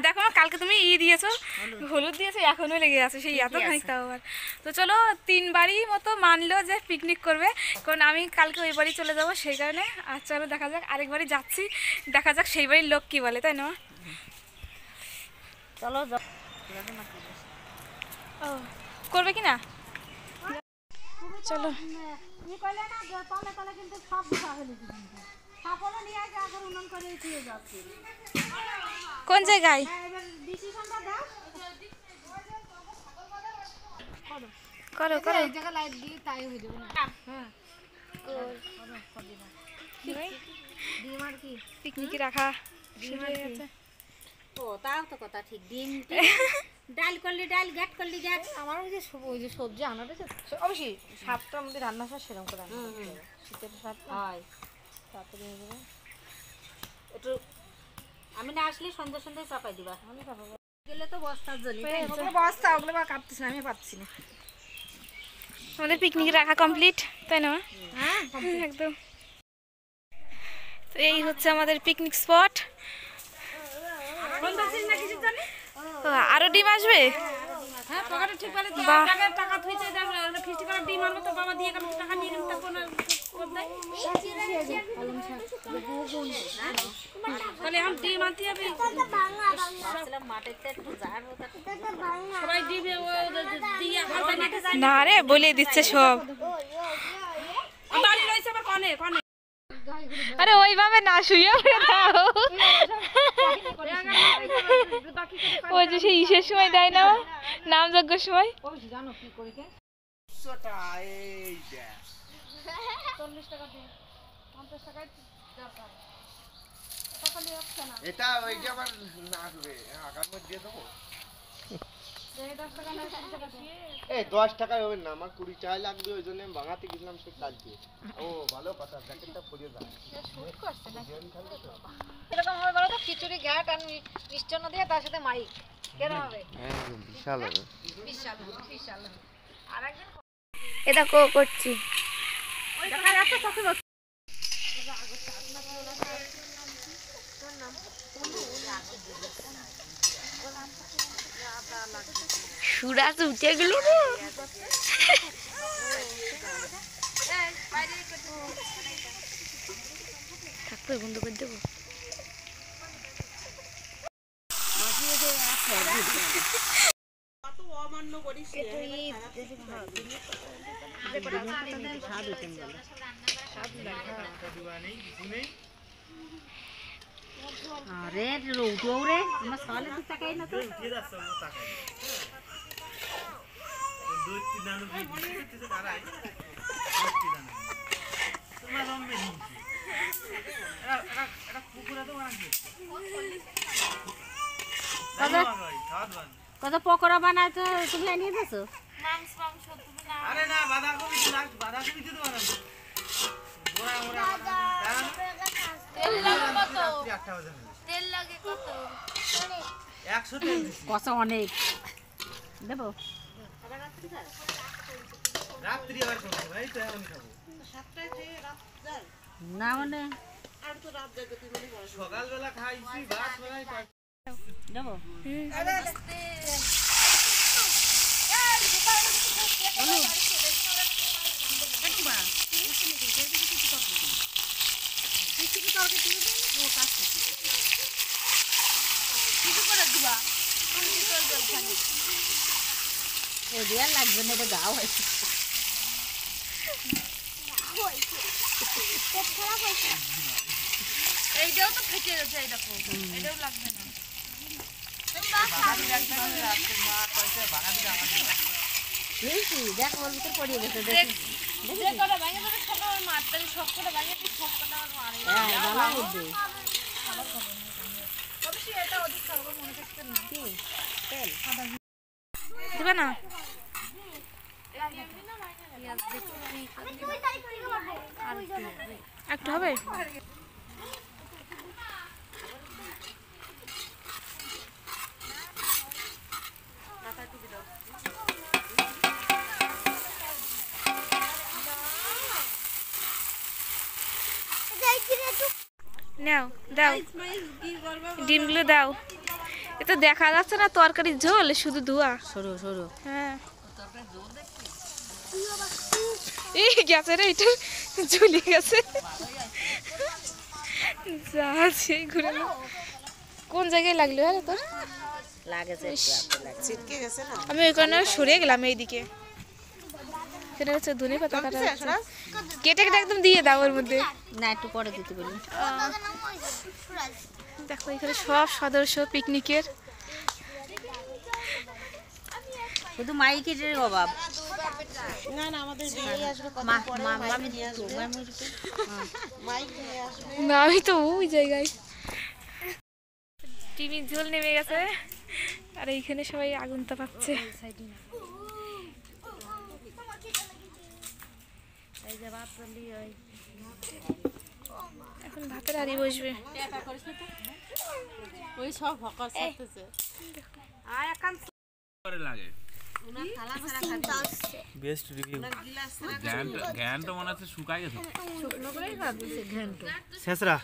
দেখো কালকে তুমি দিয়েছো, হলুদ দিয়েছো, এখনো লেগে আছে সেই এত খানিকটা আবার। তো চলো 3 বাড়ি মতো মানলো যে পিকনিক করবে, কারণ আমি কালকে ওই বাড়ি চলে যাবো সেই কারণে। আর চলো দেখা যাক, আরেক বাড়ি যাচ্ছি, দেখা যাক সেই বাড়ির লোক কি বলে, তাই না? চলো ও করবে কি না? চলো কোন জায়গায়? করো করো, পিকনিকে রাখা শুরু হয়ে গেছে। ও তাও তো কথা ঠিক, ডিম ডাল করলি ডাল, গ্যাট করলি গ্যাট। আমার ওই যে সবজি আনাটা অবশ্যই সাতটার মধ্যে রান্না হয়, সেরকম করে শীতের সাত হয় তাড়াতাড়ি হয়ে যাবে। একটু আমি না আসলে সন্ধ্যে সন্ধ্যায় চাপাই দিবা, আমি চাপাবো গেলে তো বস্তার জন্য বস্তা ওগুলো বা কাটতেছে না, আমি পাচ্ছি না। আমাদের পিকনিক রাখা কমপ্লিট, তাই না? হ্যাঁ একদম। তো এই হচ্ছে আমাদের পিকনিক স্পট। আরো ডিম আসবে? না রে, বলে দিচ্ছে সব। আরে ওইভাবে না, শুয়ে পড়ে দাও। ওই যে সেই ইসের সময় দেয় না, নাম যজ্ঞের সময়। এটা ওই যে আমার না আসবে, আগার মধ্যে দিয়ে দেবো। এই 10 টাকায় হবে না, আমার 20 টাকা লাগবে, ওই জন্য আমি ভাঙাতে গেছিলাম সে কালকে। ও ভালো কথা, জ্যাকেটটা পরিয়ে দাও। এরকম হবে বলো তো, খিচুড়ি ঘাট আর মিষ্টান্ন দিয়ে তার সাথে মাইক, কেন হবে? হ্যাঁ বিশাল হবে, বিশাল বিশাল। আর একদিন এটা করছি। দেখা যাচ্ছে চোখে সুরাজ উঠে গেল রে। থাকবে, বন্ধ করে দেবো। আরে রৌটো রে, আমার সালে তো তাকাই না তো। কত পকোড়া বানাইছো তুমি এনে দিয়েছো? আরে না বাঁধাকপি তো লাগ, বাঁধাকপি দিতে পারো না। গোড়া গোড়া তেল লাগে কত? তেল লাগে কত? 100 তেল দিছি। কত অনেক দেবো। রাত্রি আবার খাবো ভাই, তো এখন খাবো। 7টায় খেয়ে রাত যায় না মানে আর তো রাত যায়, তুমি সকালবেলা খাইছি ভাত বানাই দেবো। লাগবে না, এটা গাও হয়েছে। এইটাও তো ফেটে গেছে, এইরকম এটাও লাগবে না। দেখ ওর ভিতর পড়িয়ে গেছে, দিবে না? একটু হবে। নাও দাও, ডিমগুলো দাও। এ তো দেখা যাচ্ছে না তরকারির ঝোল, শুধু ধোয়া। সরু সরু। হ্যাঁ এই গেছে রে, এটা ঝুলে গেছে। যা সেই ঘুরে নাও। কোন জায়গায় লাগলো আরে তোর? লাগেছে ছিটকে গেছে না। আমি ওই কারণে সরে গেলাম এইদিকে। এখানে হচ্ছে ধনে পাতা কাটা হচ্ছে। কেটে কেটে একদম দিয়ে দাও ওর মধ্যে। না একটু পরে দিতে বলি। দেখো এখানে সব সদস্য পিকনিকের। শুধু মাইকের অভাব। না না আমাদের বিয়ে আসবে কত পরে মামি নিয়ে আসবে মাইক নিয়ে আসবে। না আমি তো ওই জায়গায়। টিমির ঝোল নেমে গেছে আর এইখানে সবাই আগুন তাপাচ্ছে। এখন ভাতের হাঁড়ি বসবে। ওই সব ফকাস করতেছে। লাগে বেস্ট রিভিউ জ্ঞানটা মনে হচ্ছে শুকাই গেছে শুকনো করে ঘ্যান্ট। শেষরা